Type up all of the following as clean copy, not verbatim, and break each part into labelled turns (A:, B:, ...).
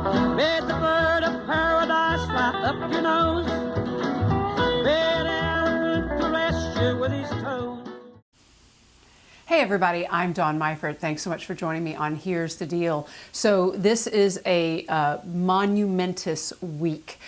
A: Bid the bird of paradise fly up your nose. Bid him caress you with his toes.
B: Hey everybody, I'm Dawn Meifert. Thanks so much for joining me on Here's the Deal. So this is a monumentous week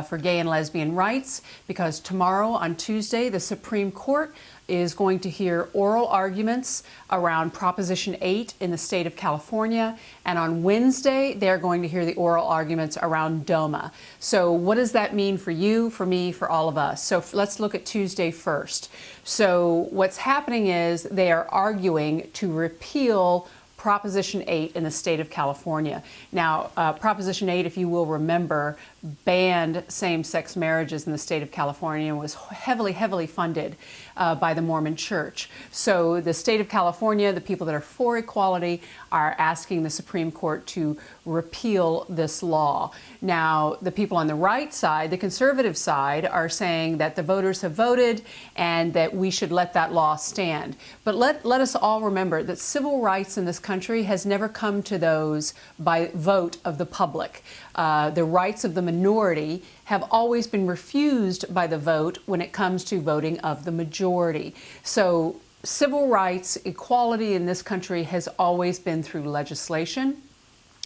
B: for gay and lesbian rights because tomorrow on Tuesday, the Supreme Court is going to hear oral arguments around Proposition 8 in the state of California. And on Wednesday, they're going to hear the oral arguments around DOMA. So what does that mean for you, for me, for all of us? So let's look at Tuesday first. So what's happening is they are arguing to repeal Proposition 8 in the state of California. Now, Proposition 8, if you will remember, banned same-sex marriages in the state of California and was heavily funded by the Mormon Church. So the state of California, the people that are for equality, are asking the Supreme Court to repeal this law. Now, the people on the right side, the conservative side, are saying that the voters have voted and that we should let that law stand. But let us all remember that civil rights in this country has never come to those by vote of the public. The rights of the minority have always been refused by the vote when it comes to voting of the majority. So civil rights, equality in this country has always been through legislation.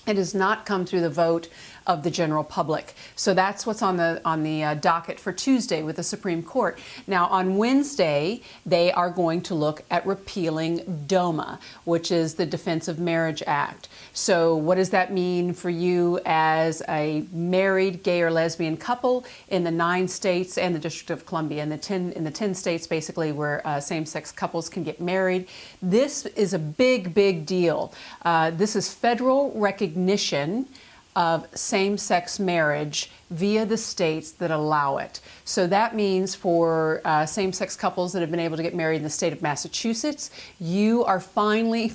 B: It has not come through the vote of the general public. So that's what's on the docket for Tuesday with the Supreme Court. Now, on Wednesday, they are going to look at repealing DOMA, which is the Defense of Marriage Act. So what does that mean for you as a married gay or lesbian couple in the 9 states and the District of Columbia, in the 10 states basically where same-sex couples can get married? This is a big deal. This is federal recognition of same-sex marriage via the states that allow it. So that means for same-sex couples that have been able to get married in the state of Massachusetts, you are finally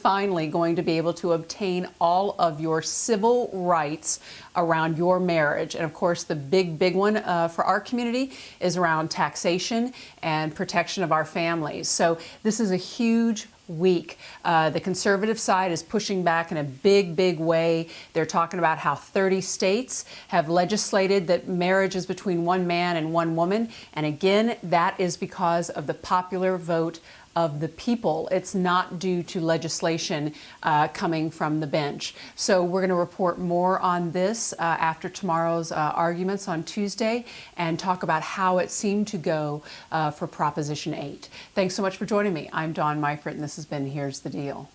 B: going to be able to obtain all of your civil rights around your marriage. And of course, the big one for our community is around taxation and protection of our families. So this is a huge week. The conservative side is pushing back in a big way. They're talking about how 30 states have legislated that marriage is between one man and one woman. And again, that is because of the popular vote of the people. It's not due to legislation coming from the bench. So we're going to report more on this after tomorrow's arguments on Tuesday and talk about how it seemed to go for Proposition 8. Thanks so much for joining me. I'm Dawn Meifert, and this has been Here's the Deal.